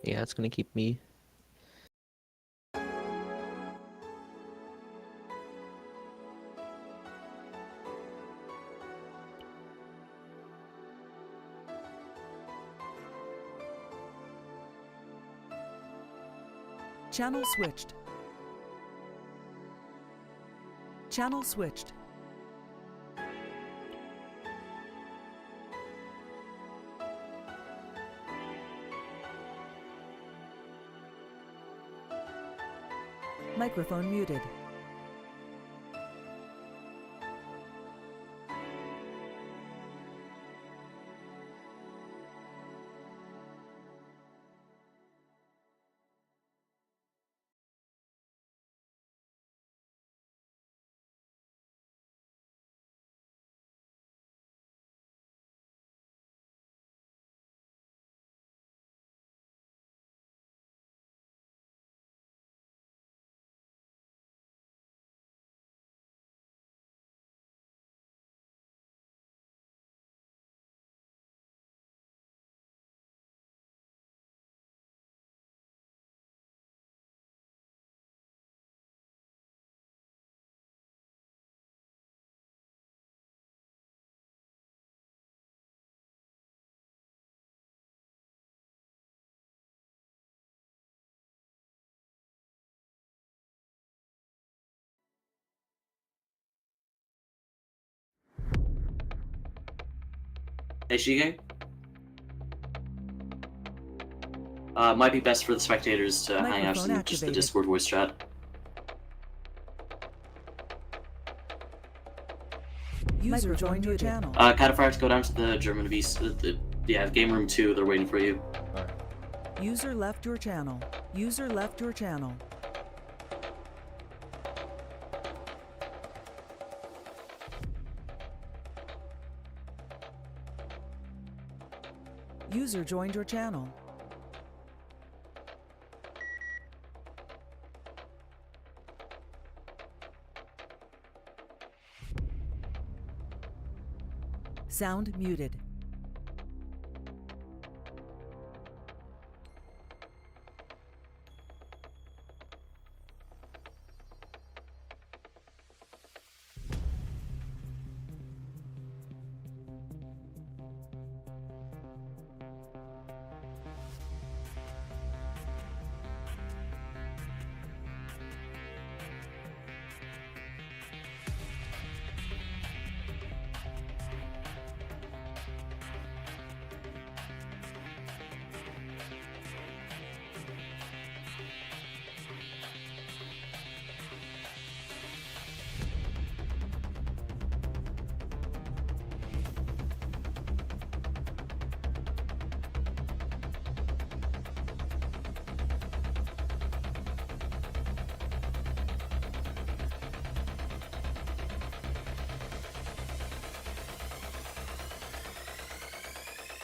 Yeah, it's gonna keep me. Channel switched. Channel switched. Microphone muted. Hey, Shige? Might be best for the spectators to hang out in just the Discord voice chat. User joined your channel. Cataphracts, go down to the German beast. Yeah, game room 2, they're waiting for you. Alright. User left your channel. User left your channel. User joined your channel. Sound muted.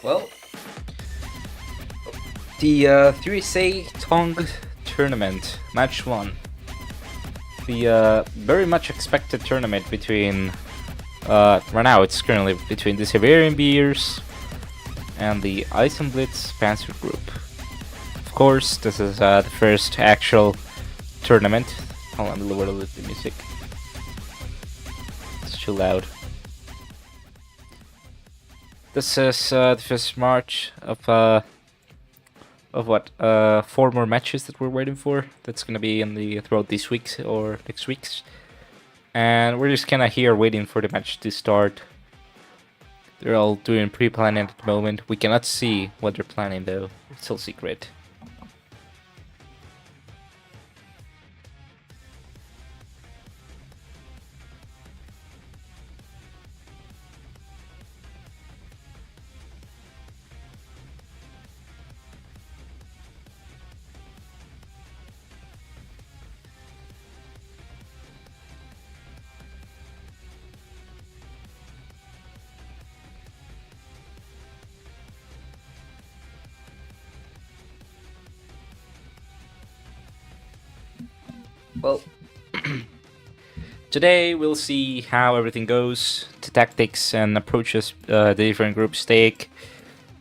Well, the 3SA Tong tournament, match 1. The very much expected tournament between, right now it's currently between the Siberian beers and the Eisenblitz Panzergroup. Of course, this is the first actual tournament. Hold on, lower the music. It's too loud. This is the first march of what 4 more matches that we're waiting for. That's gonna be in the throughout these weeks or next weeks, and we're just kinda here waiting for the match to start. They're all doing pre-planning at the moment. We cannot see what they're planning though. It's still secret. Well, today we'll see how everything goes, the tactics and approaches the different groups take,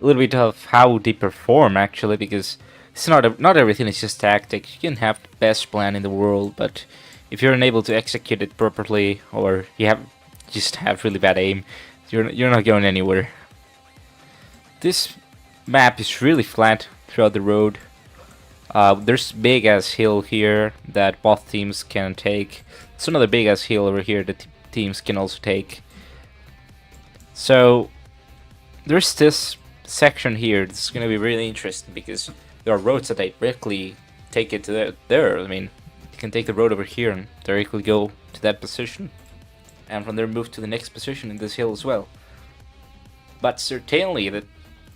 a little bit of how they perform actually, because it's not everything is just tactics. You can have the best plan in the world, but if you're unable to execute it properly, or you just have really bad aim, you're not going anywhere. This map is really flat throughout the road. There's big ass hill here that both teams can take. There's another big ass hill over here that teams can also take. So there's this section here that's gonna be really interesting because there are roads that directly take it to there. I mean, you can take the road over here and directly go to that position, and from there move to the next position in this hill as well. But certainly,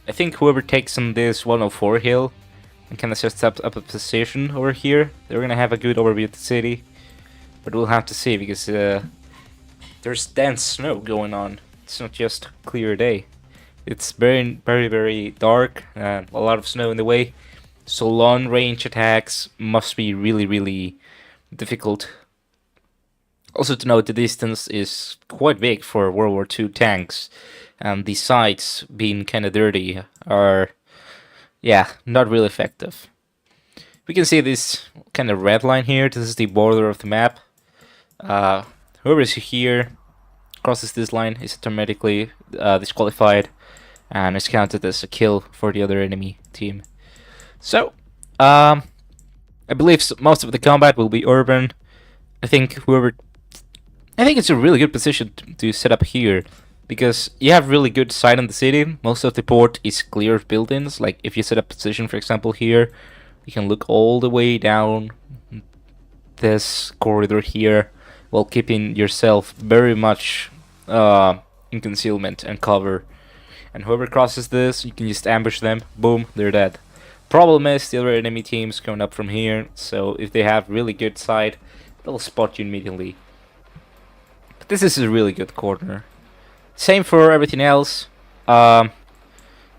I think whoever takes on this 104 hill and kind of sets up a position over here, they're gonna have a good overview of the city. But we'll have to see because there's dense snow going on. It's not just a clear day. It's very, very, very dark and a lot of snow in the way. So long range attacks must be really, really difficult. Also to note, the distance is quite big for World War II tanks. And the sights, being kind of dirty, are, yeah, not really effective. We can see this kind of red line here. This is the border of the map. Whoever is here crosses this line is automatically disqualified and is counted as a kill for the other enemy team. So, I believe most of the combat will be urban. I think it's a really good position to set up here because you have really good sight on the city. Most of the port is clear of buildings. Like if you set up position, for example, here, you can look all the way down this corridor here while keeping yourself very much in concealment and cover. And whoever crosses this, you can just ambush them. Boom, they're dead. Problem is, the other enemy team's coming up from here, so if they have really good sight, they'll spot you immediately. But this is a really good corner. Same for everything else. I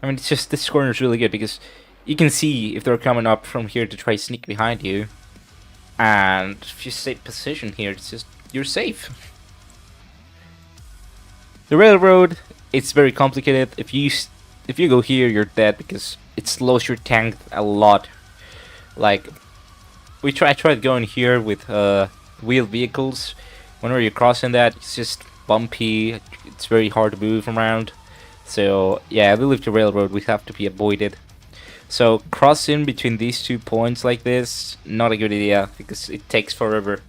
mean, it's just this corner is really good because you can see if they're coming up from here to try sneak behind you. And if you stay position here, it's just you're safe. The railroad, it's very complicated. If you go here, you're dead because it slows your tank a lot. Like I tried going here with wheeled vehicles. Whenever you're crossing that, it's just bumpy. It's very hard to move around. So yeah, I believe the railroad will have to be avoided. So crossing between these 2 points like this, not a good idea because it takes forever.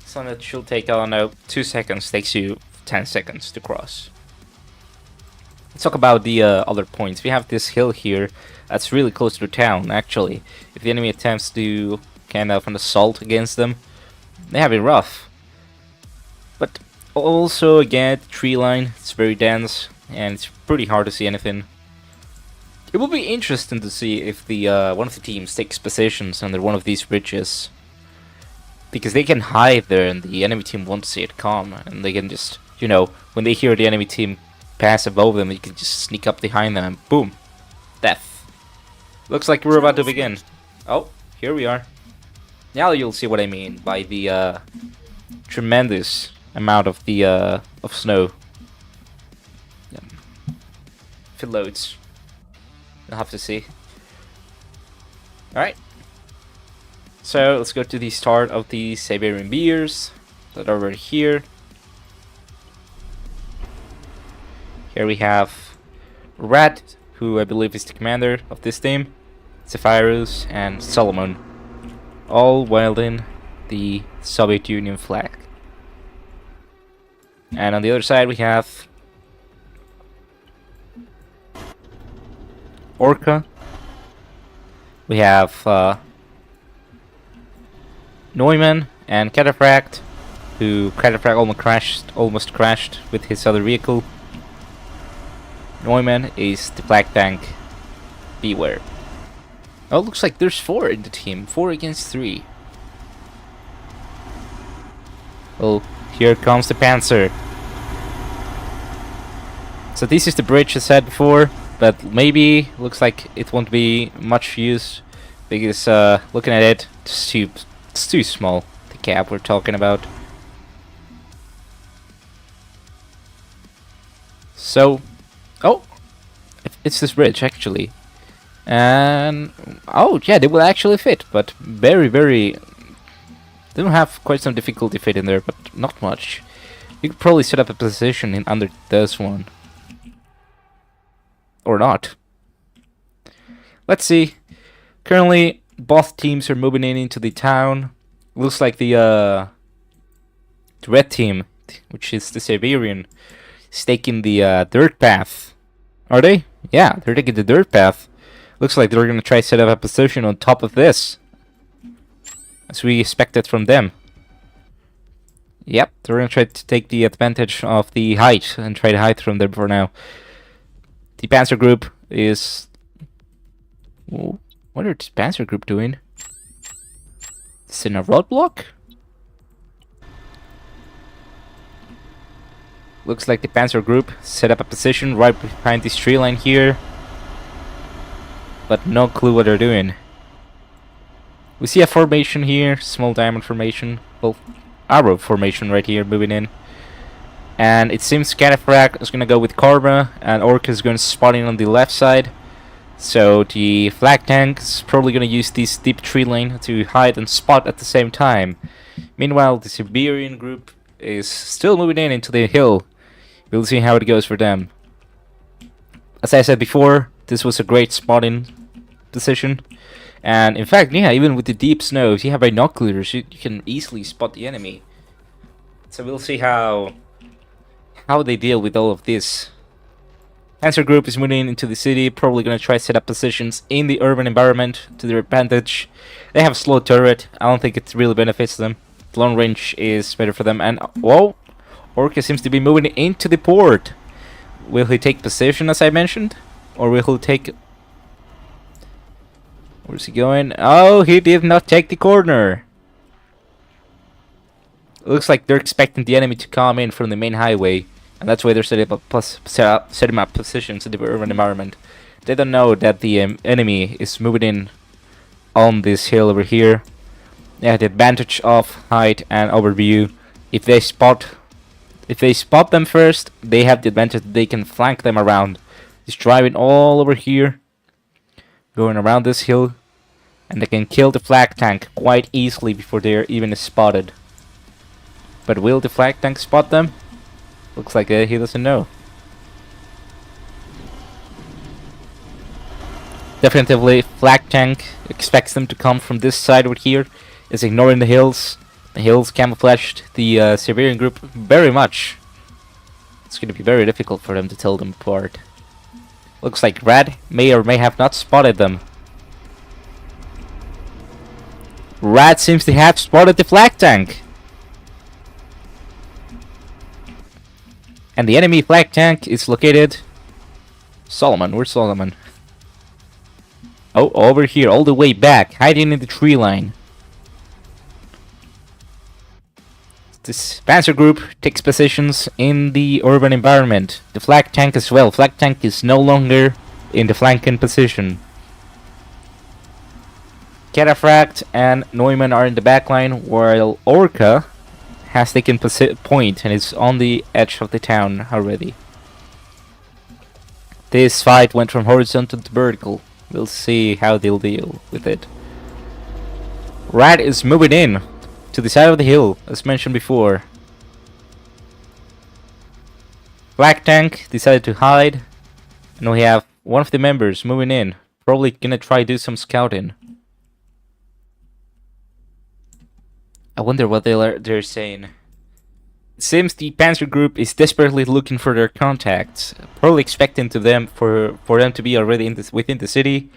So that should take, I don't know, 2 seconds, takes you 10 seconds to cross. Let's talk about the other points. We have this hill here that's really close to the town, actually. If the enemy attempts to kind of an assault against them, they have it rough. But also, again, the tree line, it's very dense, and it's pretty hard to see anything. It will be interesting to see if the one of the teams takes positions under one of these bridges. Because they can hide there and the enemy team won't see it come. And they can just, you know, when they hear the enemy team pass above them, you can just sneak up behind them and boom! Death. Looks like we're about to begin. Oh, here we are. Now you'll see what I mean by the tremendous amount of the of snow. Yeah. If it loads. You'll have to see. Alright. So let's go to the start of the Siberian beers that are over here. Here we have Rat, who I believe is the commander of this team, Zephyrus, and Solomon, all wielding the Soviet Union flag. And on the other side we have Orca. We have Neumann and Cataphract, who Cataphract almost crashed with his other vehicle. Neumann is the black tank. Beware. Oh, it looks like there's 4 in the team. 4 against 3. Well, here comes the Panzer. So this is the bridge I said before, but maybe looks like it won't be much use because looking at it, it's too small. The gap we're talking about. So, oh, it's this bridge actually, And oh yeah, they will actually fit, but very they don't have quite some difficulty fitting there, but not much. You could probably set up a position in under this one. Or not. Let's see. Currently, both teams are moving in into the town. Looks like the red team, which is the Siberian, is taking the dirt path. Are they? Yeah, they're taking the dirt path. Looks like they're gonna try to set up a position on top of this, as we expected from them. Yep, they're gonna try to take the advantage of the height and try to hide from them for now. The Panzergroup is... What are the Panzergroup doing? It's in a roadblock? Looks like the Panzergroup set up a position right behind this tree line here. But no clue what they're doing. We see a formation here, small diamond formation. Well, arrow formation right here, moving in. And it seems Cataphracts is gonna go with Karma, and Orca is gonna spot in on the left side. So the flag tank is probably gonna use this deep tree lane to hide and spot at the same time. Meanwhile, the Siberian group is still moving in into the hill. We'll see how it goes for them. As I said before, this was a great spotting position. And in fact, yeah, even with the deep snow, if you have binoculars, you can easily spot the enemy. So we'll see how they deal with all of this. Panzergroup is moving into the city, probably gonna try to set up positions in the urban environment to their advantage. They have a slow turret, I don't think it really benefits them. The long range is better for them, and whoa! Orca seems to be moving into the port. Will he take position as I mentioned? Or will he take... Where's he going? Oh, he did not take the corner! Looks like they're expecting the enemy to come in from the main highway. And that's why they're setting up positions in the urban environment. They don't know that the enemy is moving in on this hill over here. They have the advantage of height and overview. If they spot them first, they have the advantage that they can flank them around. Just driving all over here, going around this hill, and they can kill the flag tank quite easily before they're even spotted. But will the flag tank spot them? Looks like he doesn't know. Definitely, flag tank expects them to come from this side over here. Is ignoring the hills. The hills camouflaged the Siberian group very much. It's going to be very difficult for them to tell them apart. Looks like Rad may or may have not spotted them. Rad seems to have spotted the flag tank. And the enemy flag tank is located... Solomon, where's Solomon? Oh, over here, all the way back, hiding in the tree line. This Panzergroup takes positions in the urban environment. The flag tank as well. Flag tank is no longer in the flanking position. Cataphract and Neumann are in the backline, while Orca has taken point and is on the edge of the town already. This fight went from horizontal to vertical. We'll see how they'll deal with it. Rad is moving in to the side of the hill, as mentioned before. Black Tank decided to hide, and we have one of the members moving in. Probably gonna try to do some scouting. I wonder what they're saying. It seems the Panzergroup is desperately looking for their contacts, probably expecting for them to be already within the city,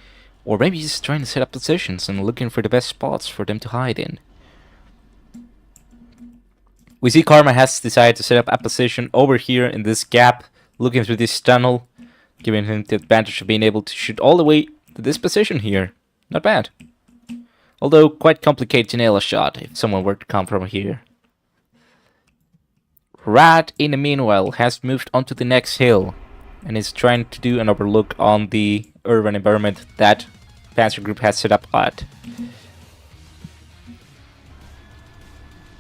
or maybe just trying to set up positions and looking for the best spots for them to hide in. We see Karma has decided to set up a position over here in this gap, looking through this tunnel, giving him the advantage of being able to shoot all the way to this position here. Not bad. Although quite complicated to nail a shot if someone were to come from here. Rad, in the meanwhile, has moved onto the next hill and is trying to do an overlook on the urban environment that Panzergroup has set up at.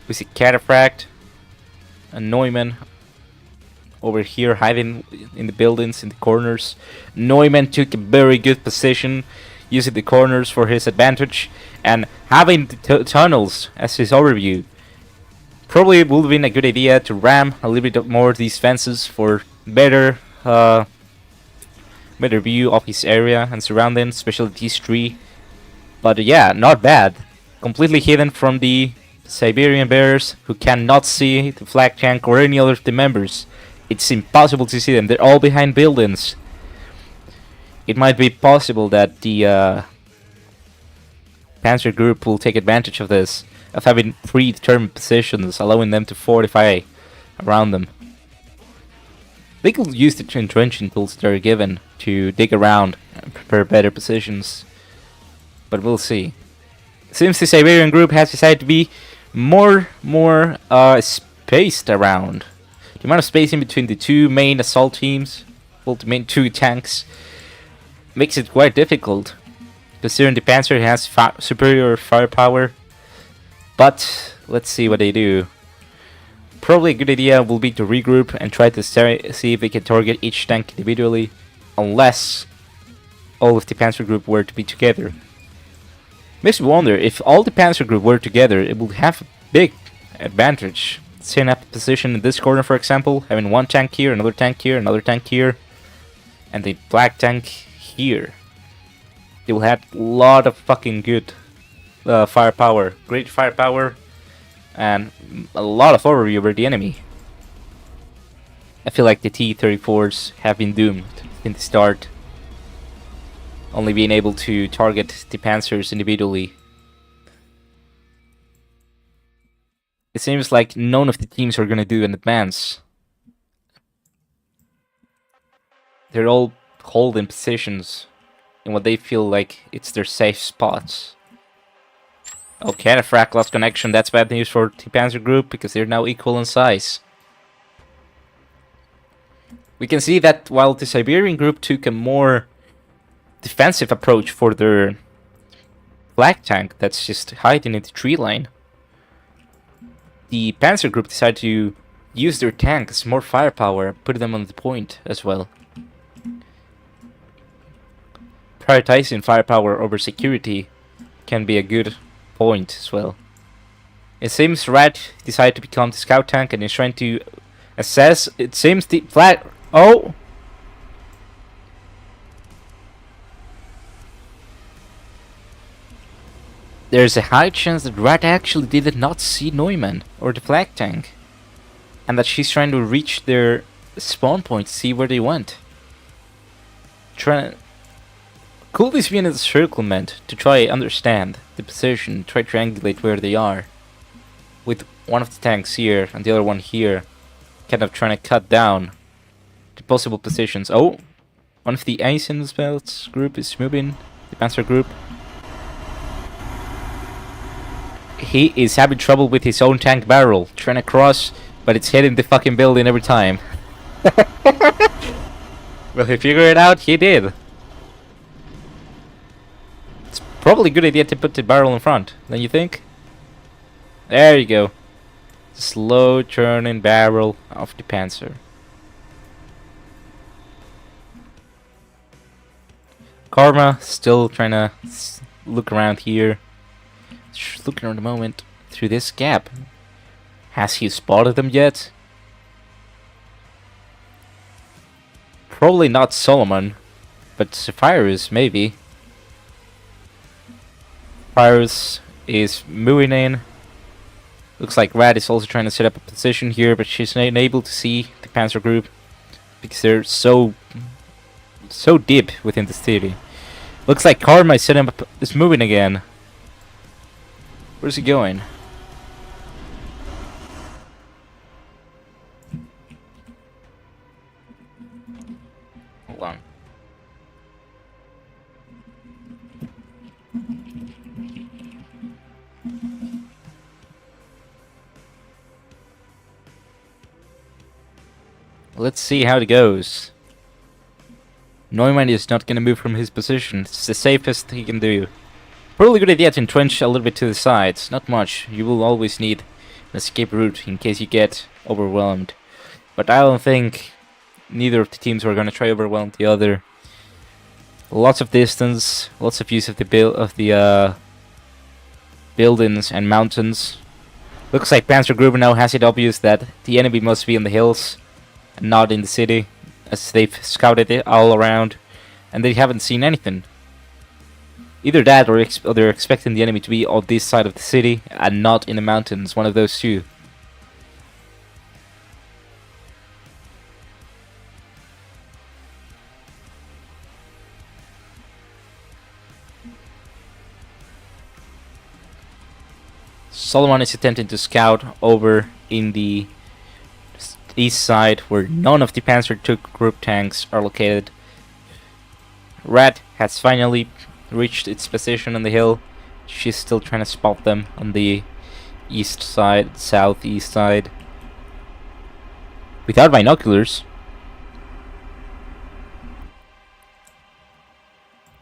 We see Cataphract and Neumann over here, hiding in the buildings, in the corners. Neumann took a very good position, using the corners for his advantage, and having the tunnels as his overview. Probably would have been a good idea to ram a little bit more of these fences for better view of his area and surroundings, especially these three. But yeah, not bad. Completely hidden from the Siberian bears, who cannot see the flag tank or any other of the members. It's impossible to see them. They're all behind buildings. It might be possible that the Panzergroup will take advantage of this, of having predetermined positions, allowing them to fortify around them. They could use the entrenching tools that are given to dig around and prepare better positions, but we'll see. Seems the Siberian group has decided to be more spaced around. The amount of spacing between the two main assault teams, well, the main two tanks, makes it quite difficult, considering the Panzer has superior firepower. But let's see what they do. Probably a good idea will be to regroup and try to see if they can target each tank individually, unless all of the Panzer group were to be together. Makes me wonder, if all the Panzer group were together, it would have a big advantage. Setting up a position in this corner, for example, having one tank here, another tank here, another tank here, and the black tank here. They will have a lot of fucking good firepower, great firepower, and a lot of overview over the enemy. I feel like the T-34s have been doomed in the start, only being able to target the Panzers individually. It seems like none of the teams are gonna do an advance. They're all holding positions in what they feel like it's their safe spots. Okay, the frag lost connection. That's bad news for the Panzer group, because they're now equal in size. We can see that while the Siberian group took a more defensive approach for their flag tank that's just hiding in the tree line, the Panzer group decided to use their tank as more firepower, put them on the point as well. Prioritizing firepower over security can be a good point as well. It seems Rat decided to become the scout tank and is trying to assess. It seems the flag. Oh! There's a high chance that Rat actually did not see Neumann or the flag tank, and that she's trying to reach their spawn point to see where they went. Could this be an encirclement to try understand the position, try to triangulate where they are? With one of the tanks here and the other one here, kind of trying to cut down the possible positions. Oh! One of the Eisenblitz group is moving, the Panzer group. He is having trouble with his own tank barrel, trying to cross, but it's hitting the fucking building every time. Well, he figured it out, he did. It's probably a good idea to put the barrel in front, don't you think? There you go. Slow turning barrel of the Panzer. Karma still trying to look around here. Just looking at the moment through this gap. Has he spotted them yet? Probably not Solomon, but Zephyrus maybe. Zephyrus is moving in. Looks like Rad is also trying to set up a position here, but she's not able to see the Panzer group because they're so deep within the city. Looks like Karma is setting up, is moving again. Where's he going? Hold on. Let's see how it goes. Neumann is not gonna move from his position. It's the safest he can do. Probably a good idea to entrench a little bit to the sides. Not much. You will always need an escape route in case you get overwhelmed. But I don't think neither of the teams were going to try overwhelm the other. Lots of distance, lots of use of the buildings and mountains. Looks like Panzergroup now has it obvious that the enemy must be in the hills and not in the city, as they've scouted it all around and they haven't seen anything. Either that or they're expecting the enemy to be on this side of the city and not in the mountains, one of those two. Solomon is attempting to scout over in the east side where none of the Panzergroup tanks are located. Rat has finally reached its position on the hill. She's still trying to spot them on the east side, southeast side. Without binoculars.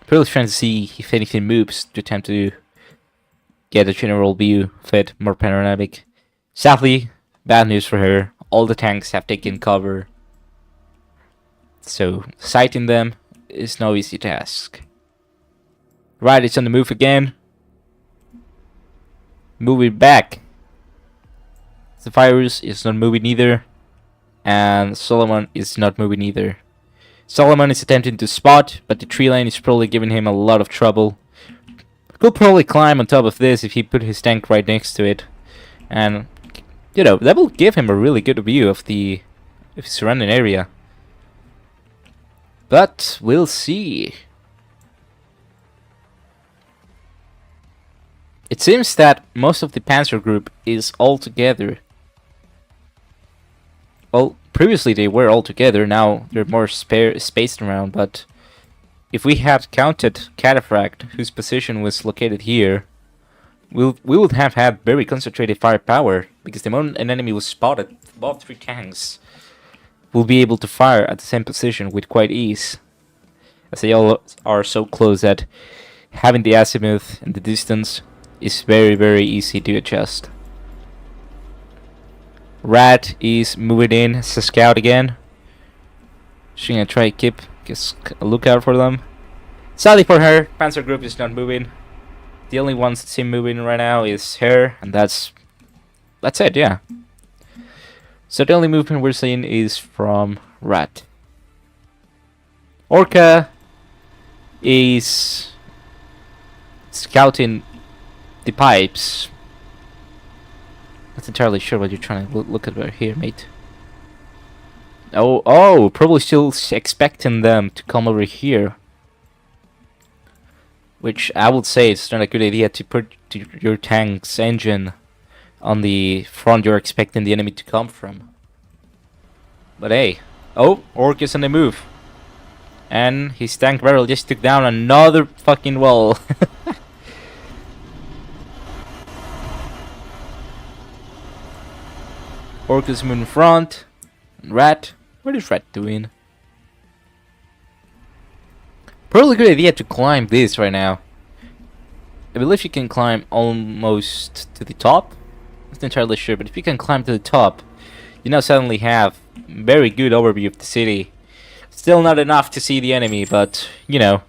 Probably trying to see if anything moves to attempt to get a general view of it, more panoramic. Sadly, bad news for her. All the tanks have taken cover. So, sighting them is no easy task. Right, it's on the move again. Moving back. Zephyrus is not moving either. And Solomon is not moving either. Solomon is attempting to spot, but the tree line is probably giving him a lot of trouble. Could probably climb on top of this if he put his tank right next to it. And, you know, that will give him a really good view of the surrounding area. But we'll see. It seems that most of the Panzergroup is all together. Well, previously they were all together, now they're more spaced around, but if we had counted Cataphract, whose position was located here, we would have had very concentrated firepower, because the moment an enemy was spotted, about 3 tanks will be able to fire at the same position with quite ease, as they all are so close that having the azimuth and the distance is very, very easy to adjust. Rat is moving in as a scout again. She's gonna try to keep a lookout for them. Sadly for her, Panzergroup is not moving. The only ones that seem moving right now is her, and that's it, yeah. So the only movement we're seeing is from Rat. Orca is scouting the pipes. Not entirely sure what you're trying to look at right here, mate. Oh, probably still expecting them to come over here. Which I would say it's not a good idea to put your tank's engine on the front you're expecting the enemy to come from. But hey, Orc is on the move. And his tank barrel just took down another fucking wall. Orc is moving in front. Rat, what is Rat doing? Probably a good idea to climb this right now. I believe you can climb almost to the top. I'm not entirely sure, but if you can climb to the top, you now suddenly have very good overview of the city. Still not enough to see the enemy, but, you know,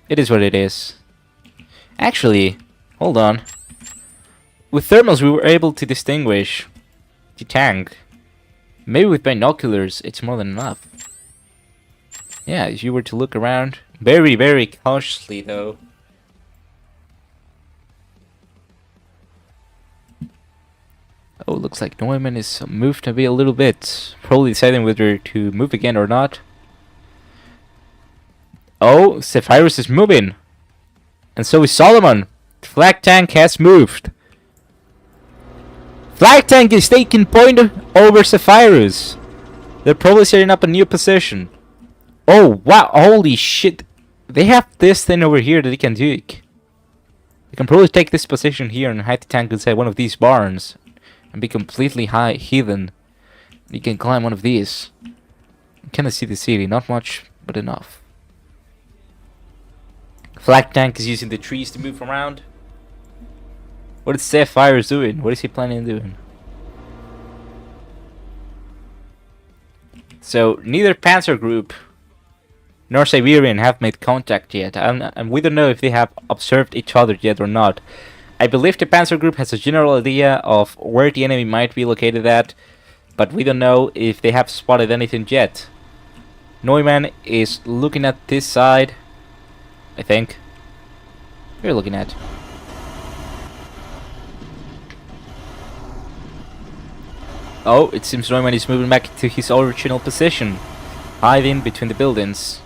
it is what it is. Actually, hold on. With thermals we were able to distinguish the tank. Maybe with binoculars it's more than enough. Yeah, if you were to look around, very, very cautiously though. Oh, looks like Neumann is moved a little bit. Probably deciding whether to move again or not. Oh, Zephyrus is moving. And so is Solomon. The flag tank has moved. Flag tank is taking point over Zephyrus. They're probably setting up a new position. Oh, wow. Holy shit. They have this thing over here that they can do. They can probably take this position here and hide the tank inside one of these barns. And be completely hidden. You can climb one of these. You cannot see the city. Not much, but enough. Flag tank is using the trees to move around. What is Zephyrus doing? What is he planning on doing? So neither Panzergroup nor Siberian have made contact yet, and we don't know if they have observed each other yet or not. I believe the Panzergroup has a general idea of where the enemy might be located at, but we don't know if they have spotted anything yet. Neumann is looking at this side, I think. You're looking at. Oh, it seems Neumann is moving back to his original position, hiding between the buildings.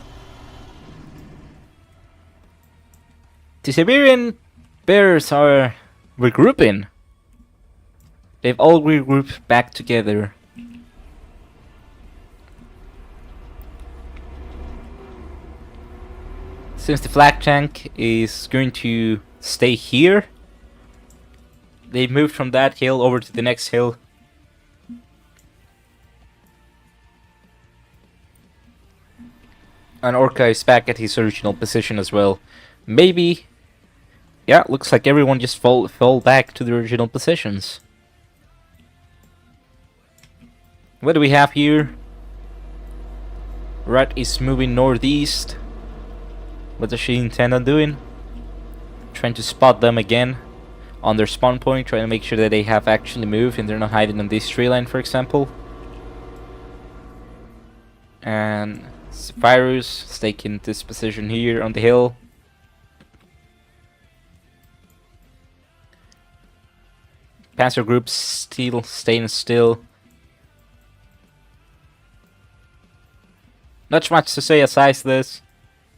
The Siberian bears are regrouping. They've all regrouped back together. Since the flak tank is going to stay here, they moved from that hill over to the next hill. And Orca is back at his original position as well. Maybe... yeah, looks like everyone just fell back to their original positions. What do we have here? Rat is moving northeast. What does she intend on doing? Trying to spot them again on their spawn point, trying to make sure that they have actually moved and they're not hiding on this tree line, for example. And Virus is taking this position here on the hill. Panzergroup still staying still. Not much to say aside this.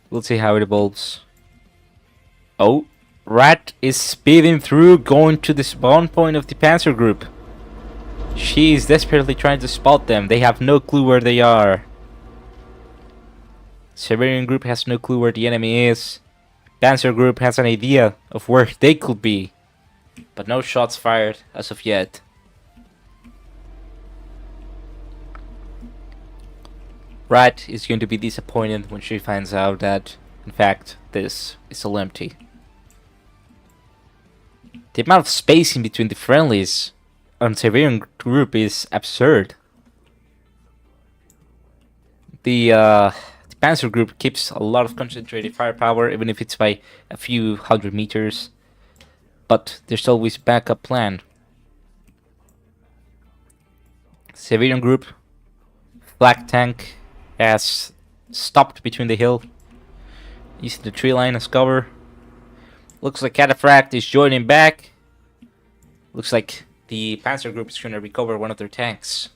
We'll see how it evolves. Oh, Rat is speeding through, going to the spawn point of the Panzergroup. She is desperately trying to spot them. They have no clue where they are. Siberian group has no clue where the enemy is. Panzergroup has an idea of where they could be, but no shots fired as of yet. Rat is going to be disappointed when she finds out that, in fact, this is all empty. The amount of spacing between the friendlies on Siberian group is absurd. The Panzer group keeps a lot of concentrated firepower, even if it's by a few hundred meters. But there's always a backup plan. Siberian group, flak tank has stopped between the hill, using the tree line as cover. Looks like Cataphract is joining back. Looks like the Panzer group is going to recover one of their tanks.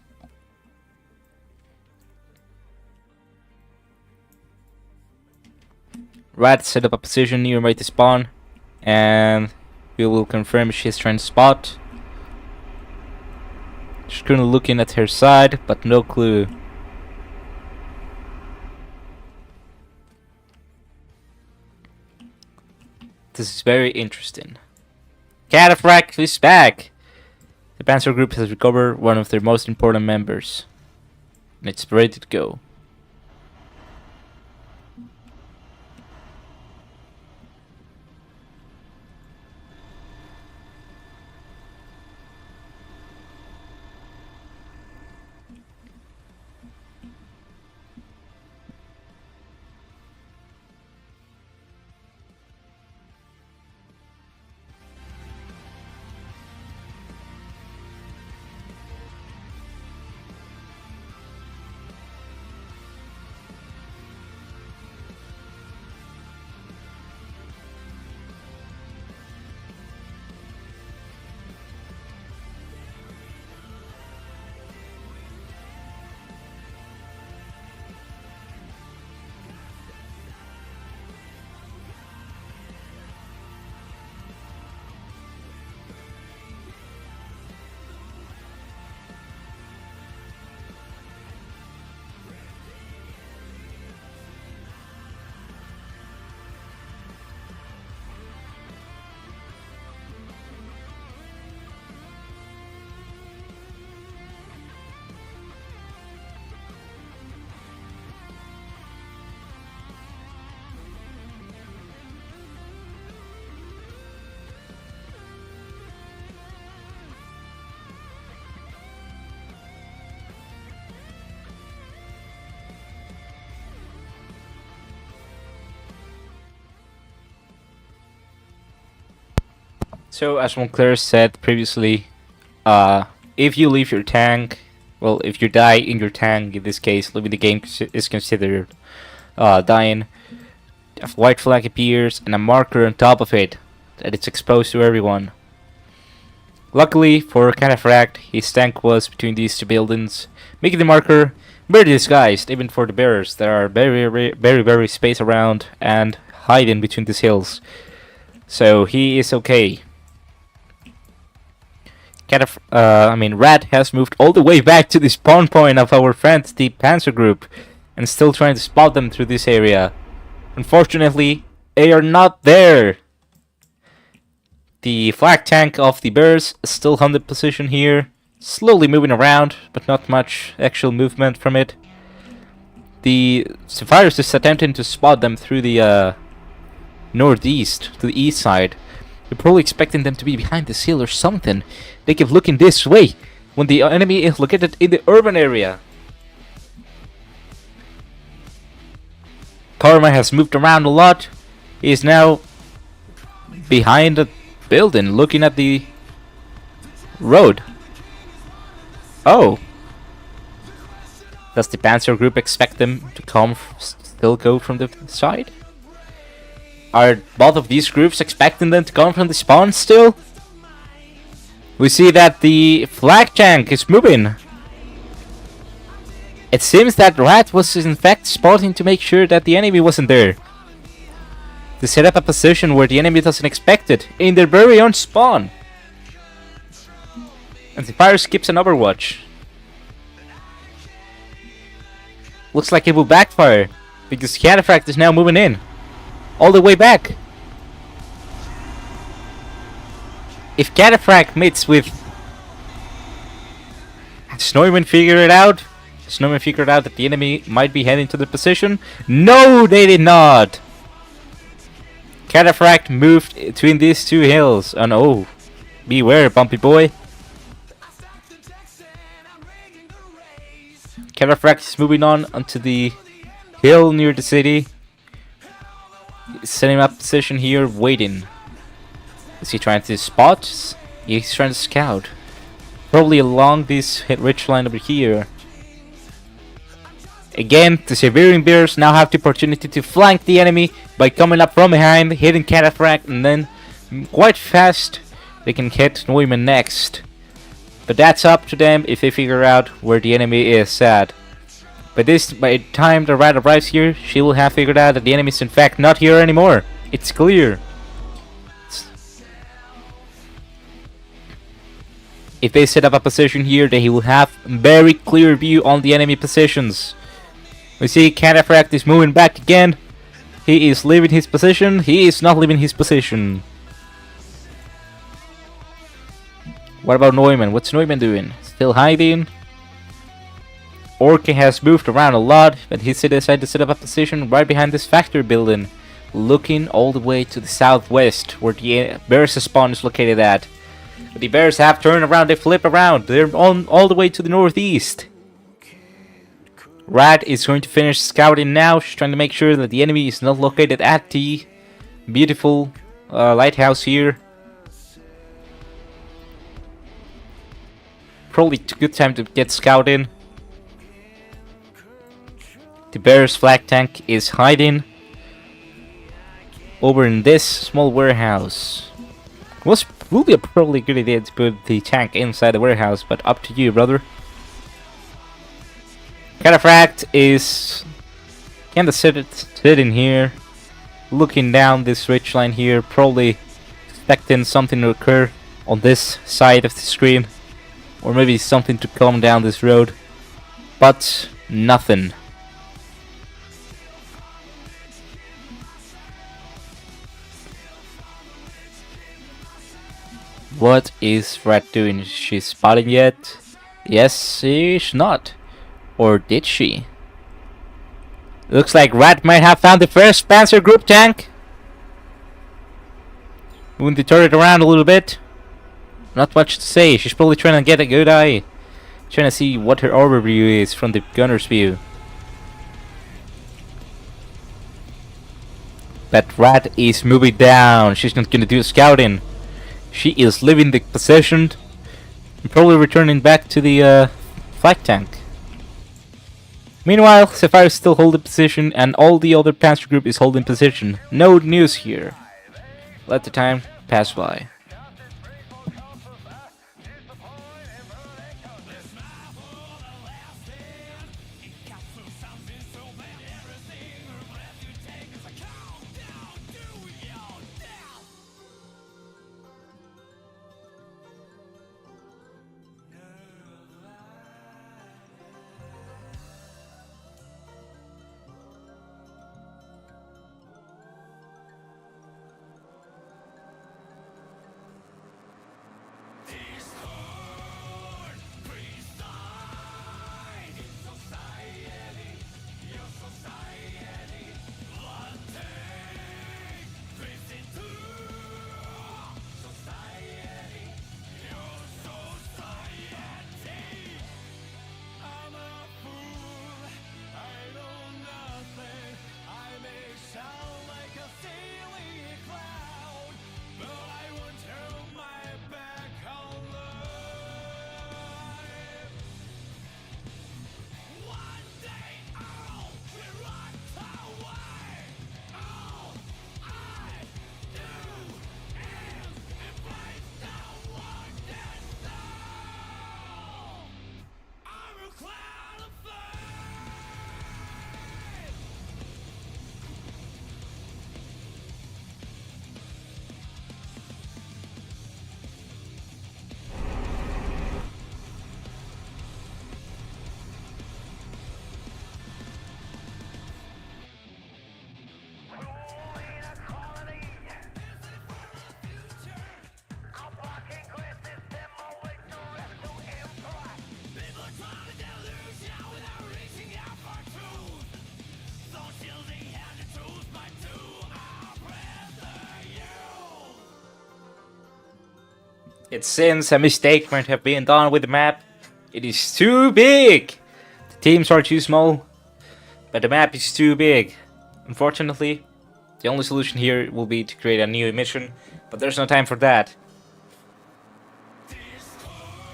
Rat set up a position near right to spawn, and we will confirm she's trying to spot. She's currently looking at her side, but no clue. This is very interesting. Cataphract is back! The Panzer group has recovered one of their most important members, and it's ready to go. So, as Moncler said previously, if you leave your tank, well, if you die in your tank, in this case, leaving the game is considered dying. A white flag appears and a marker on top of it that it's exposed to everyone. Luckily for Cataphract, his tank was between these two buildings, making the marker very disguised, even for the bearers that are very spaced around and hiding between these hills. So he is okay. Rat has moved all the way back to the spawn point of our friends, the Panzergroup, and still trying to spot them through this area. Unfortunately, they are not there. The flag tank of the bears is still 100 position here, slowly moving around, but not much actual movement from it. The Sapphires is attempting to spot them through the northeast, to the east side. They're probably expecting them to be behind this hill or something. They keep looking this way when the enemy is located in the urban area. Karma has moved around a lot. He is now behind the building, looking at the road. Oh. Does the Panzer Group expect them to still go from the side? Are both of these groups expecting them to come from the spawn still? We see that the flag tank is moving. It seems that Rat was in fact spotting to make sure that the enemy wasn't there. To set up a position where the enemy doesn't expect it, in their very own spawn. And the fire skips an overwatch. Looks like it will backfire, because Cataphract is now moving in. All the way back. If Cataphract meets with... Has Neumann figured it out? Has Neumann figured out that the enemy might be heading to the position? No, they did not! Cataphract moved between these two hills. And oh, beware, bumpy boy. Cataphract is moving on onto the hill near the city. Setting up position here, waiting. Is he trying to spot? He's trying to scout. Probably along this ridge line over here. Again, the Siberian Bears now have the opportunity to flank the enemy by coming up from behind, hitting Cataphract, and then quite fast they can hit Neumann next. But that's up to them if they figure out where the enemy is at. By the time the Rat arrives here, she will have figured out that the enemy is in fact not here anymore. It's clear. If they set up a position here, they will have very clear view on the enemy positions. We see Cataphract is moving back again. He is leaving his position. He is not leaving his position. What about Neumann? What's Neumann doing? Still hiding? Orke has moved around a lot, but he decided to set up a position right behind this factory building, looking all the way to the southwest, where the Bears spawn is located at. But the Bears have turned around, they flip around, they're on all the way to the northeast. Rat is going to finish scouting now. She's trying to make sure that the enemy is not located at the beautiful lighthouse here. Probably a good time to get scouting. The Bears flag tank is hiding over in this small warehouse. Will be a probably good idea to put the tank inside the warehouse, but up to you, brother. Cataphract is kinda sitting here, looking down this ridge line here, probably expecting something to occur on this side of the screen, or maybe something to come down this road, but nothing. What is Rat doing? Is she spotting yet? Yes, she's not. Or did she? Looks like Rat might have found the first Panzergroup tank. Moving the turret around a little bit. Not much to say. She's probably trying to get a good eye. Trying to see what her overview is from the gunner's view. But Rat is moving down. She's not gonna do scouting. She is leaving the position and probably returning back to the flag tank. Meanwhile, Sapphire is still holding position and all the other Panzergroup is holding position. No news here. Let the time pass by. It seems a mistake might have been done with the map. It is too big! The teams are too small, but the map is too big. Unfortunately, the only solution here will be to create a new mission, but there's no time for that.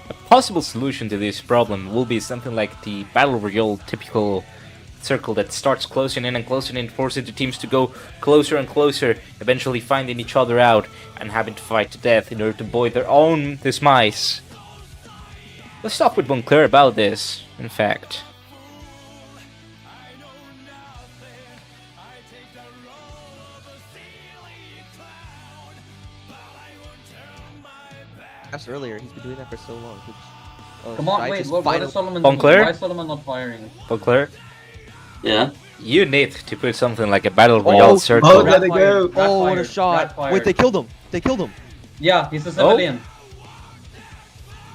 A possible solution to this problem will be something like the Battle Royale typical circle that starts closing in and closing in, forcing the teams to go closer and closer, eventually finding each other out and having to fight to death in order to avoid their own demise. Let's talk with Moncler about this, in fact. Asked earlier, he's been doing that for so long. Come on, wait, what is Solomon doing? Why is Solomon not firing? Moncler? Yeah? You need to put something like a Battle Royale circle. Oh, let it go! Oh, what a shot! Wait, they killed him! They killed him! Yeah, he's a civilian.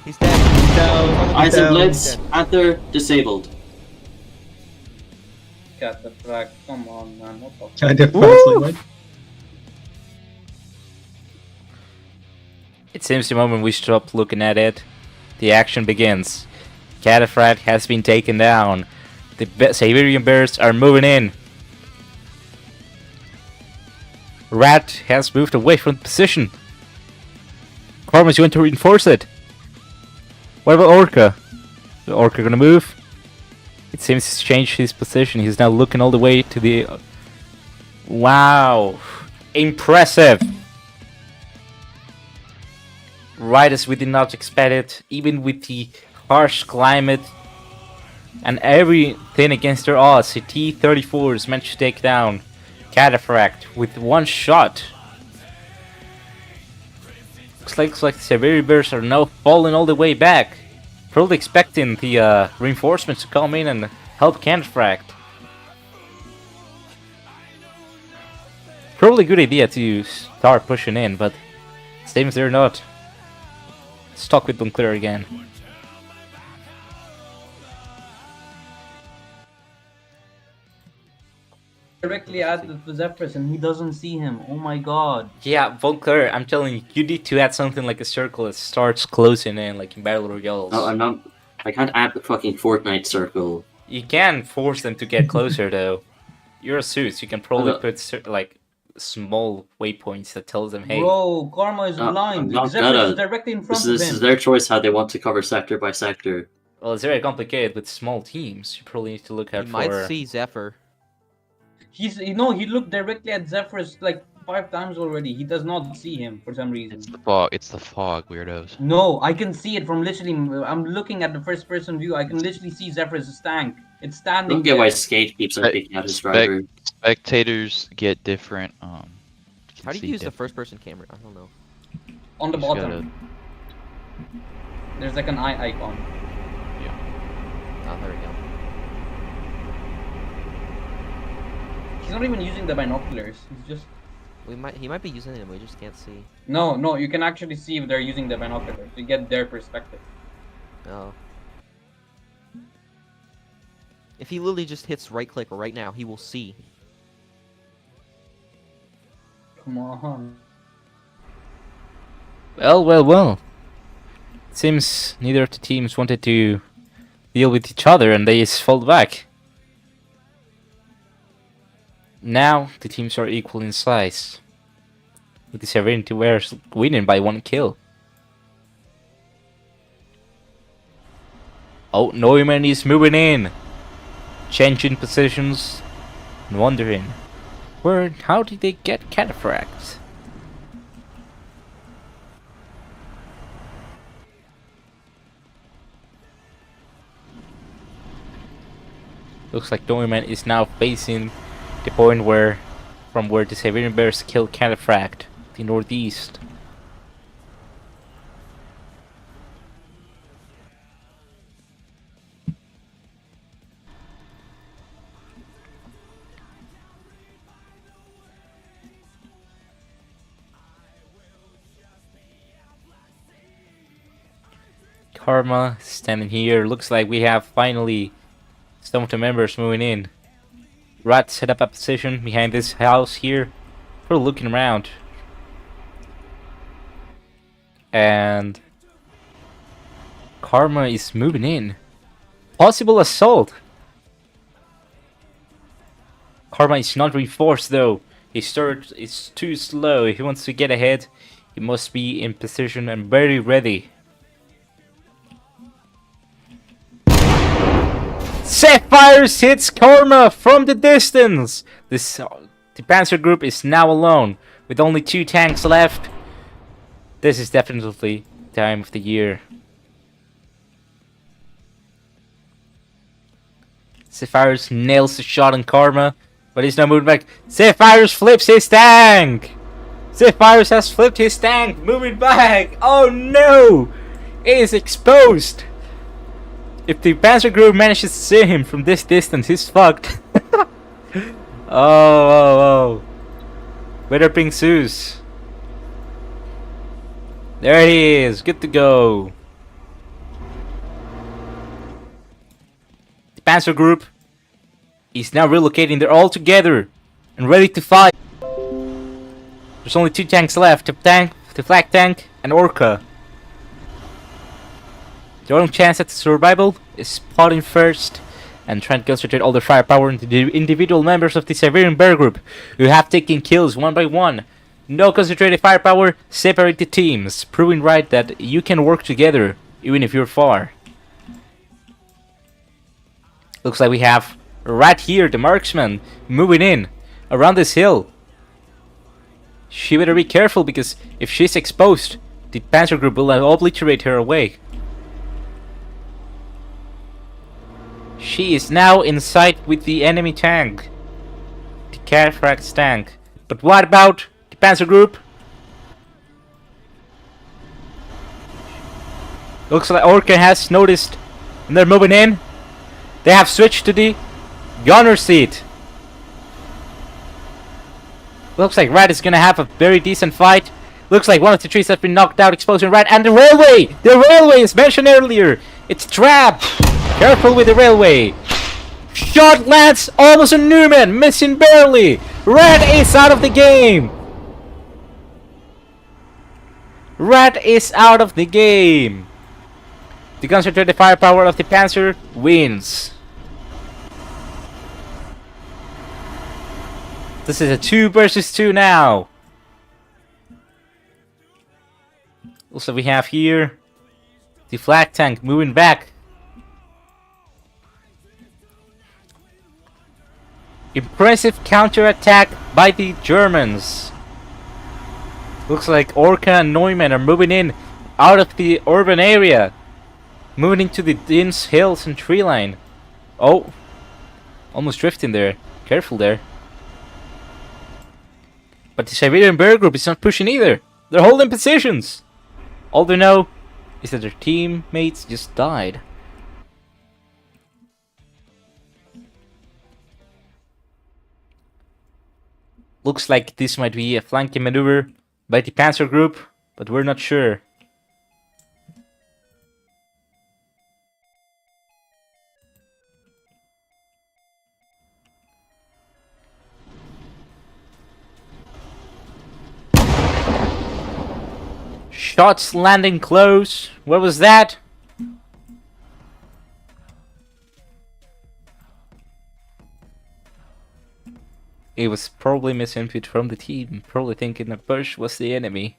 He's dead. Down. Eisenblitz, Panther, disabled. Got the frag. Come on, man. What the Kind of Woo! personally, right? It seems the moment we stop looking at it, the action begins. Cataphrag has been taken down. The Siberian bears are moving in. Rat has moved away from the position. Karma is going to reinforce it. What about Orca? Is Orca gonna move? It seems he's changed his position. He's now looking all the way to the... Wow! Impressive! Right as we did not expect it, even with the harsh climate and everything against their odds, the T-34s managed to take down Cataphract with one shot. Looks like the Siberian bears are now falling all the way back. Probably expecting the reinforcements to come in and help Cataphract. Probably a good idea to start pushing in, but it seems they're not. Stuck with Dunkler again. Directly at the Zephyrus and he doesn't see him. Oh my god. Yeah, Volker, I'm telling you, you need to add something like a circle that starts closing in, like in Battle Royales. No, I'm not. I can't add the fucking Fortnite circle. You can force them to get closer, though. You're a suit, you can probably put like small waypoints that tells them, hey, Bro, Karma is blind. not Zephyrus gonna. is directly in front This of him. is their choice how they want to cover sector by sector. well, it's very complicated with small teams. You probably need to look out You for... might see Zephyr. He looked directly at Zephyrus like 5 times already. He does not see him for some reason. It's the fog. It's the fog, weirdos. No, I can see it from literally. I'm looking at the first person view. I can literally see Zephyrus' tank. It's I standing don't get there. why Skate keeps on picking out his driver. Spectators get different. How do you use the first-person camera? I don't know. On the Just bottom. There's like an eye icon. Oh, there we go. He's not even using the binoculars. He's just. He might be using them. We just can't see. No, you can actually see if they're using the binoculars to get their perspective. Oh. If he literally just hits right-click right now, he will see. Come on. Well. Seems neither of the teams wanted to deal with each other and they just fought back. Now the teams are equal in size, with the Siberian Bears winning by 1 kill. Oh, Neumann is moving in, changing positions, and wondering how did they get Cataphract? Looks like Neumann is now facing the point from where the Siberian Bears killed Cataphract, the northeast. Karma standing here. Looks like we have finally some of the members moving in. Rat set up a position behind this house here. We're looking around. And Karma is moving in. Possible assault. Karma is not reinforced though. His start is too slow. If he wants to get ahead, he must be in position and very ready. Sapphires hits Karma from the distance. The Panzergroup is now alone with only 2 tanks left. This is definitely the time of the year. Sapphires nails the shot on Karma, but he's now moving back. Sapphires flips his tank. Sapphires has flipped his tank, moving back. Oh no! It is exposed. If the Panzergroup manages to see him from this distance, he's fucked. Oh. Better ping Zeus. There he is, good to go. The Panzergroup is now relocating. They're all together and ready to fight. There's only 2 tanks left, the Flak Tank and Orca. The only chance at survival is spotting first and trying to concentrate all their firepower into the individual members of the Siberian Bear Group who have taken kills one by one. No concentrated firepower, separate the teams, proving right that you can work together even if you're far. Looks like we have right here the marksman moving in around this hill. She better be careful because if she's exposed, the Panzergroup will obliterate her away. She is now in sight with the enemy tank. The Cataphract's tank. But what about the Panzergroup? Looks like Orca has noticed and they're moving in. They have switched to the gunner seat. Looks like Rat is gonna have a very decent fight. Looks like one of the trees has been knocked out, exposing Rat. And the railway! The railway is mentioned earlier! It's trapped! Careful with the railway. Shot lands almost on Newman, missing barely. Rat is out of the game. Rat is out of the game. The concentrated firepower of the Panzer wins. This is a 2 versus 2 now. Also, we have here the flag tank moving back. Impressive counterattack by the Germans. Looks like Orca and Neumann are moving in out of the urban area. Moving into the dense hills and tree line. Oh, almost drifting there. Careful there. But the Siberian Group is not pushing either. They're holding positions. All they know is that their teammates just died. Looks like this might be a flanking maneuver by the Panzergroup, but we're not sure. Shots landing close. What was that? It was probably misinput from the team, probably thinking that Bush was the enemy.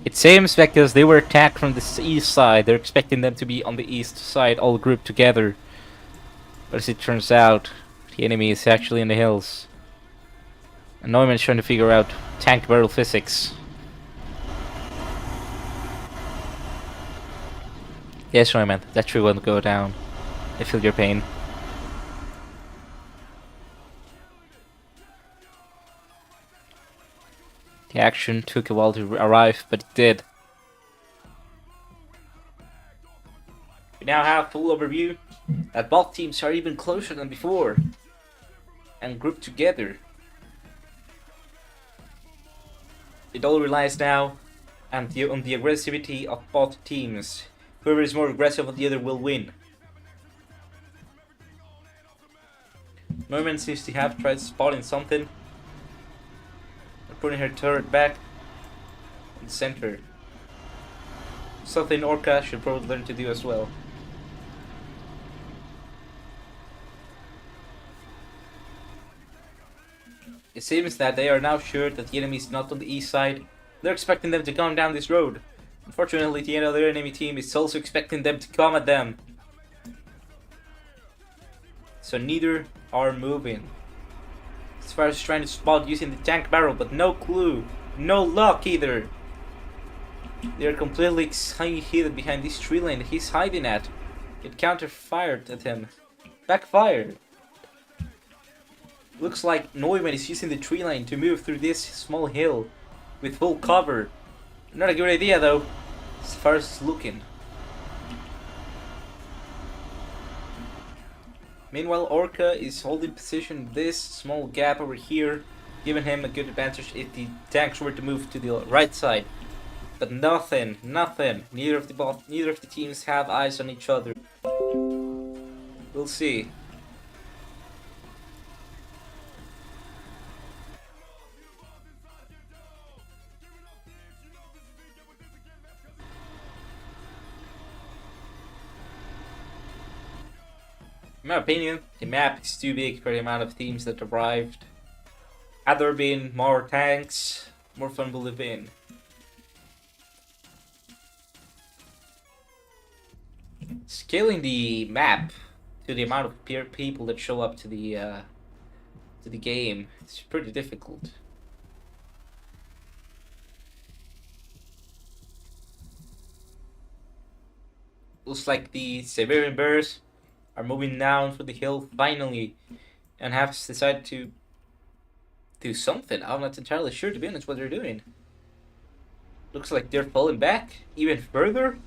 It seems because they were attacked from the east side, they're expecting them to be on the east side, all grouped together. But as it turns out, the enemy is actually in the hills. And Neumann's trying to figure out tank barrel physics. Yes, Neumann, that tree won't go down. I feel your pain. The action took a while to arrive, but it did. We now have full overview that both teams are even closer than before and grouped together. It all relies now on the aggressivity of both teams. Whoever is more aggressive than the other will win. Neumann seems to have tried spotting something. Putting her turret back in the center. Something Orca should probably learn to do as well. It seems that they are now sure that the enemy is not on the east side. They're expecting them to come down this road. Unfortunately, the other enemy team is also expecting them to come at them. So neither are moving. As far as trying to spot using the tank barrel, but no clue, no luck either. They are completely hidden behind this tree line that he's hiding at. It counter-fired at him. Backfired. Looks like Neumann is using the tree line to move through this small hill with full cover. Not a good idea though, as far as it's looking. Meanwhile, Orca is holding position in this small gap over here, giving him a good advantage if the tanks were to move to the right side. But nothing. Neither of the teams have eyes on each other. We'll see. In my opinion, the map is too big for the amount of teams that arrived. Had there been more tanks, more fun would have been. Scaling the map to the amount of people that show up to the game is pretty difficult. Looks like the Siberian Bears are moving down for the hill finally and have decided to do something. I'm not entirely sure, to be honest, what they're doing. Looks like they're falling back even further.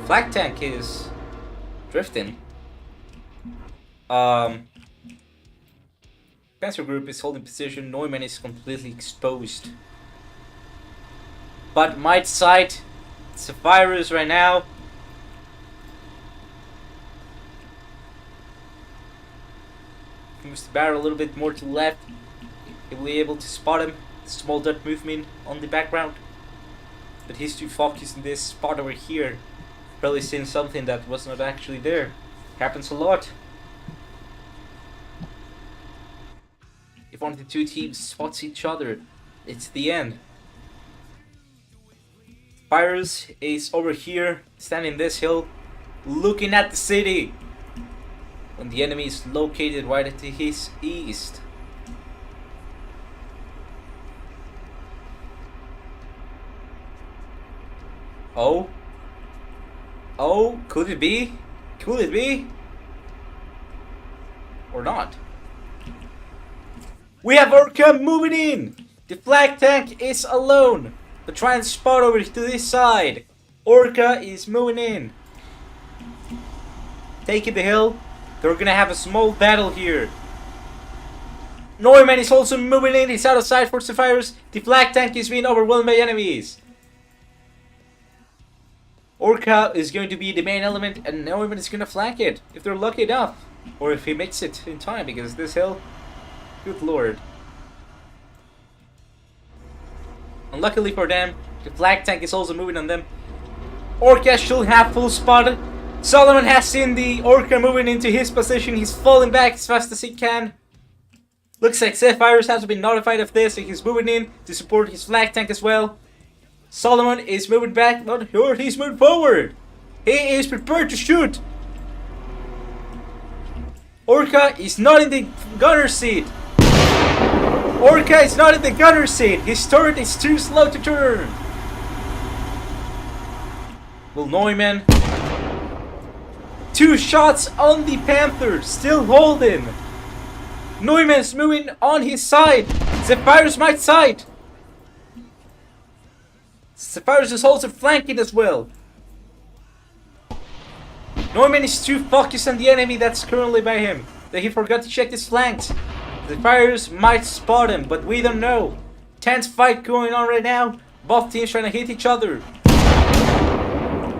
Flag tank is drifting. Panzergroup is holding position. Neumann is completely exposed. But might sight it's a virus right now. Moves the barrel a little bit more to the left. He'll be able to spot him. Small dot movement on the background. But he's too focused in this spot over here. Probably seen something that was not actually there. Happens a lot. If one of the two teams spots each other, it's the end. Virus is over here, standing this hill, looking at the city. When the enemy is located right to his east. Oh? Oh, could it be? Could it be? Or not? We have Orca moving in! The flag tank is alone! But try and spot over to this side. Orca is moving in. Taking the hill. They're gonna have a small battle here. Neumann is also moving in. He's out of sight for Sapphires. The flag tank is being overwhelmed by enemies. Orca is going to be the main element, and Neumann is gonna flank it if they're lucky enough, or if he makes it in time, because this hill, good lord. Unluckily for them, the flag tank is also moving on them. Orca should have full spot. Solomon has seen the Orca moving into his position. He's falling back as fast as he can. Looks like Sapphires has been notified of this, and he's moving in to support his flag tank as well. Solomon is moving back, not here, he's moving forward. He is prepared to shoot. Orca is not in the gunner seat. Orca is not in the gunner seat. His turret is too slow to turn. Will Neumann. 2 shots on the Panther, still holding. Neumann's moving on his side. Sapphires might side. Sapphires is also flanking as well. Neumann is too focused on the enemy that's currently by him that he forgot to check his flanks. Sapphires might spot him, but we don't know. Tense fight going on right now. Both teams trying to hit each other.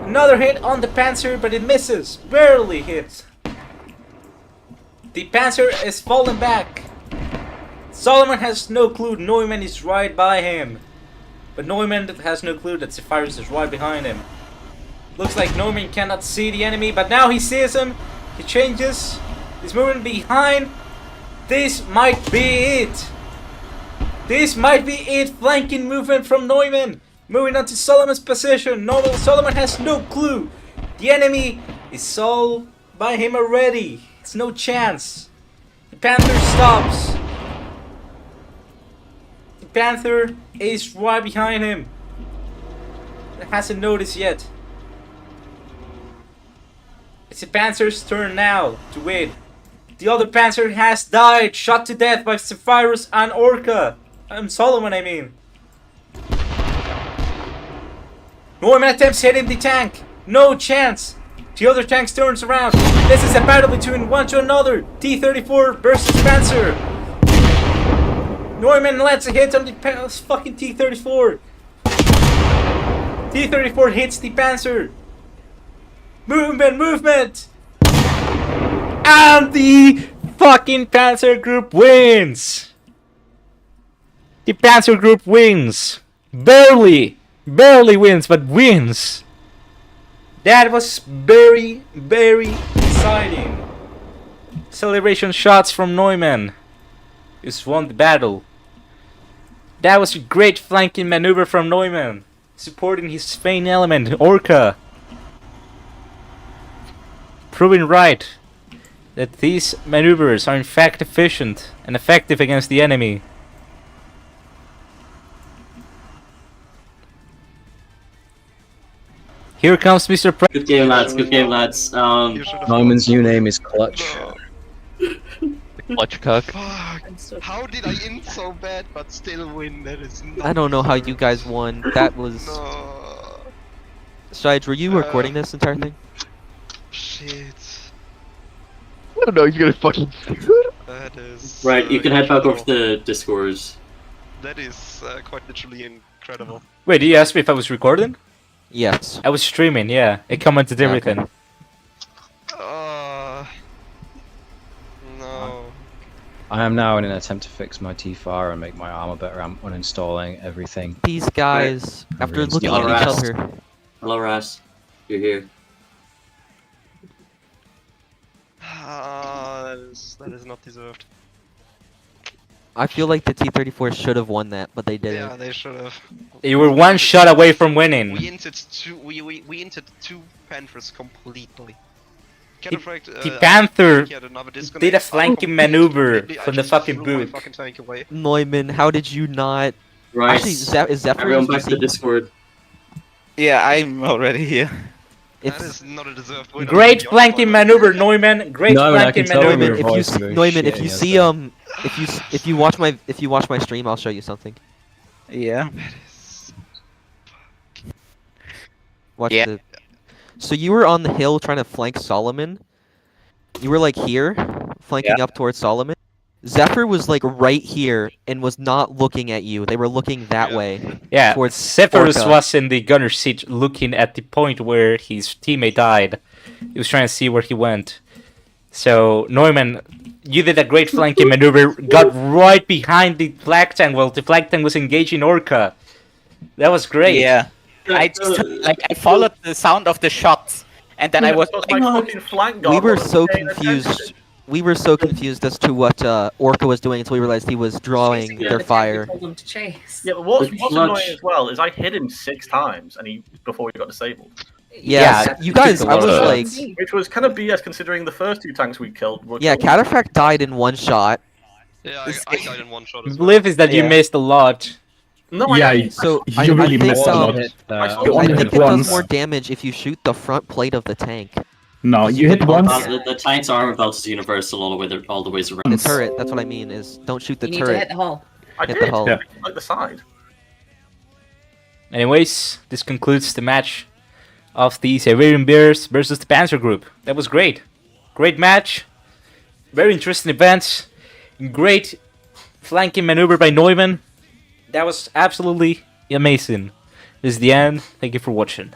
Another hit on the Panzer, but it misses. Barely hits. The Panzer is falling back. Solomon has no clue Neumann is right by him. But Neumann has no clue that Sapphires is right behind him. Looks like Neumann cannot see the enemy, but now he sees him. He changes. He's moving behind. This might be it. This might be it. Flanking movement from Neumann. Moving on to Solomon's position. Solomon has no clue. The enemy is all by him already. It's no chance. The Panther stops. The Panther is right behind him. It hasn't noticed yet. It's the Panther's turn now to win. The other Panther has died, shot to death by Sapphires and Orca. Solomon, I mean. Neumann attempts hitting the tank. No chance. The other tank turns around. This is a battle between one to another. T-34 versus Panzer. Neumann lets a hit on the fucking T-34. T-34 hits the Panzer. Movement! And the fucking Panzergroup wins! The Panzergroup wins! Barely wins, but wins! That was very exciting. Celebration shots from Neumann. He's won the battle. That was a great flanking maneuver from Neumann, supporting his main element, Orca. Proving right that these maneuvers are in fact efficient and effective against the enemy. Here comes Mr. Good game, lads. Good game, lads. Neumann's new name is Clutch. Clutch cuck. Fuck. How did I end so bad but still win? That is not I don't know how you guys won. That was... No. Strides, were you recording this entire thing? Shit. I don't know, you're gonna fucking... That is... Right, you can head back over incredible. to the Discords. That is quite literally incredible. Wait, did you ask me if I was recording? Yes. I was streaming, yeah. It commented everything. No. I am now in an attempt to fix my T-Fire and make my armor better. I'm uninstalling everything. These guys, after looking at Hello, each Ras. other... Hello, Ras. You're here. That is not deserved. I feel like the T-34 should have won that, but they didn't. Yeah, they should have. You were one shot away from winning. We entered two Panthers completely. Cataphract, The Panther he had another did a disconnect. flanking maneuver Completely, I from the just fucking threw my book. fucking tank away. Neumann, how did you not? Right. Actually, is Zephyr? Everyone using back to the C? Discord. Yeah, I'm already here. If That is not a deserved winner. Great to be honest, flanking my man. maneuver, Neumann. Great No, I flanking can tell from maneuver. your Neumann, if you voice see, very Neumann, if shitty you as see well. if you watch my stream, I'll show you something. Yeah. Watch Yeah. the. So you were on the hill trying to flank Solomon. You were like here, flanking up towards Solomon. Zephyr was like right here and was not looking at you. They were looking that Yeah. way. Yeah, towards Zephyrus Orca. was in the gunner seat looking at the point where his teammate died. He was trying to see where he went. So, Neumann, you did a great flanking maneuver, got right behind the flag tank while the flag tank was engaging Orca. That was great. Yeah. I just I followed the sound of the shots, and then I was my like, fucking flank guard We were wasn't so paying confused. attention. We were so confused as to what Orca was doing until we realized he was drawing their fire. Told them to chase. Yeah, but what's The annoying clutch. as well is I hit him 6 times and before he got disabled. Yeah, you guys, I was like, Which was kind of BS considering the first 2 tanks we killed were yeah, killed. Cataphract died in one shot. Yeah, This- I died in one shot The as well. belief is that you Yeah. missed a lot. No, So you I really think missed a lot. I I only think hit it does once. more damage if you shoot the front plate of the tank. No, you hit once. The tank's armor belt is universal all the ways around. The turret, that's what I mean, is don't shoot the You need to hit turret. the hull. I Hit did. the hull. Yeah. Like the side. Anyways, this concludes the match of the Siberian Bears versus the Panzergroup. That was great. Great match. Very interesting event. Great flanking maneuver by Neumann. That was absolutely amazing. This is the end. Thank you for watching.